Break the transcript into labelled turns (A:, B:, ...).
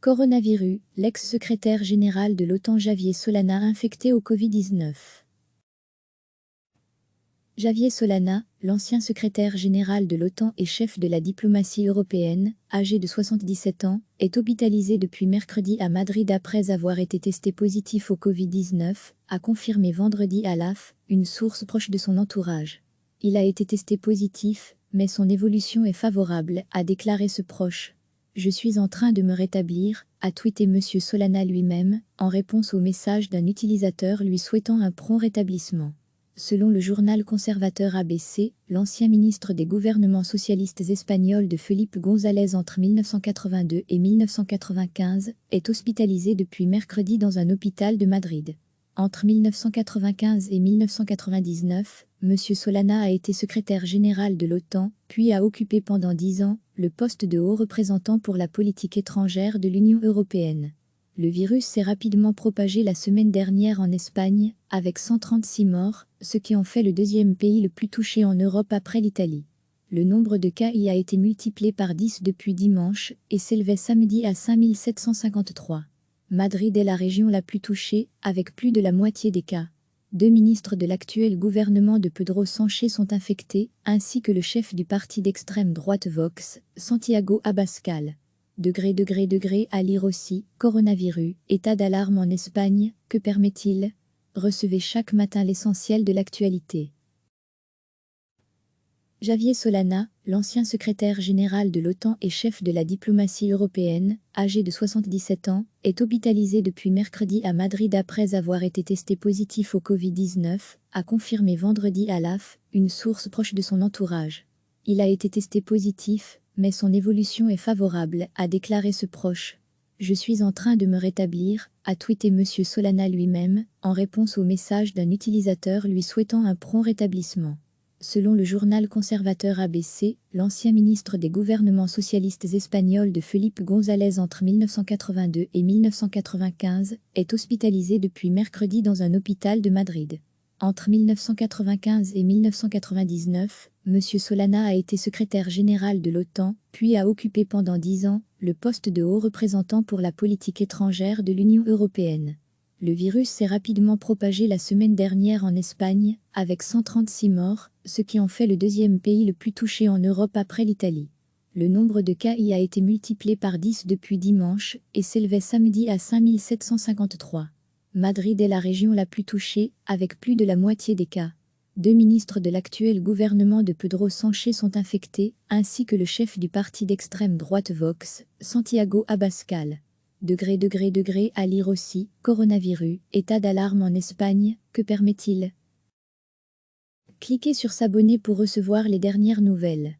A: Coronavirus, l'ex-secrétaire général de l'OTAN Javier Solana infecté au Covid-19. Javier Solana, l'ancien secrétaire général de l'OTAN et chef de la diplomatie européenne, âgé de 77 ans, est hospitalisé depuis mercredi à Madrid après avoir été testé positif au Covid-19, a confirmé vendredi à l'AF, une source proche de son entourage. Il a été testé positif, mais son évolution est favorable, a déclaré ce proche. Je suis en train de me rétablir, a tweeté M. Solana lui-même, en réponse au message d'un utilisateur lui souhaitant un prompt rétablissement. Selon le journal conservateur ABC, l'ancien ministre des gouvernements socialistes espagnols de Felipe González entre 1982 et 1995 est hospitalisé depuis mercredi dans un hôpital de Madrid. Entre 1995 et 1999, M. Solana a été secrétaire général de l'OTAN, puis a occupé pendant 10 ans le poste de haut représentant pour la politique étrangère de l'Union européenne. Le virus s'est rapidement propagé la semaine dernière en Espagne, avec 136 morts, ce qui en fait le deuxième pays le plus touché en Europe après l'Italie. Le nombre de cas y a été multiplié par 10 depuis dimanche et s'élevait samedi à 5753. Madrid est la région la plus touchée, avec plus de la moitié des cas. 2 ministres de l'actuel gouvernement de Pedro Sánchez sont infectés, ainsi que le chef du parti d'extrême droite Vox, Santiago Abascal. À lire aussi, coronavirus, état d'alarme en Espagne, que permet-il? Recevez chaque matin l'essentiel de l'actualité. Javier Solana, l'ancien secrétaire général de l'OTAN et chef de la diplomatie européenne, âgé de 77 ans, est hospitalisé depuis mercredi à Madrid après avoir été testé positif au Covid-19, a confirmé vendredi à l'AF, une source proche de son entourage. Il a été testé positif, mais son évolution est favorable, a déclaré ce proche. Je suis en train de me rétablir, a tweeté M. Solana lui-même, en réponse au message d'un utilisateur lui souhaitant un prompt rétablissement. Selon le journal conservateur ABC, l'ancien ministre des gouvernements socialistes espagnols de Felipe González entre 1982 et 1995 est hospitalisé depuis mercredi dans un hôpital de Madrid. Entre 1995 et 1999, M. Solana a été secrétaire général de l'OTAN, puis a occupé pendant 10 ans le poste de haut représentant pour la politique étrangère de l'Union européenne. Le virus s'est rapidement propagé la semaine dernière en Espagne, avec 136 morts, ce qui en fait le deuxième pays le plus touché en Europe après l'Italie. Le nombre de cas y a été multiplié par 10 depuis dimanche et s'élevait samedi à 5753. Madrid est la région la plus touchée, avec plus de la moitié des cas. 2 ministres de l'actuel gouvernement de Pedro Sánchez sont infectés, ainsi que le chef du parti d'extrême droite Vox, Santiago Abascal. À lire aussi, coronavirus, état d'alarme en Espagne, que permet-il? Cliquez sur s'abonner pour recevoir les dernières nouvelles.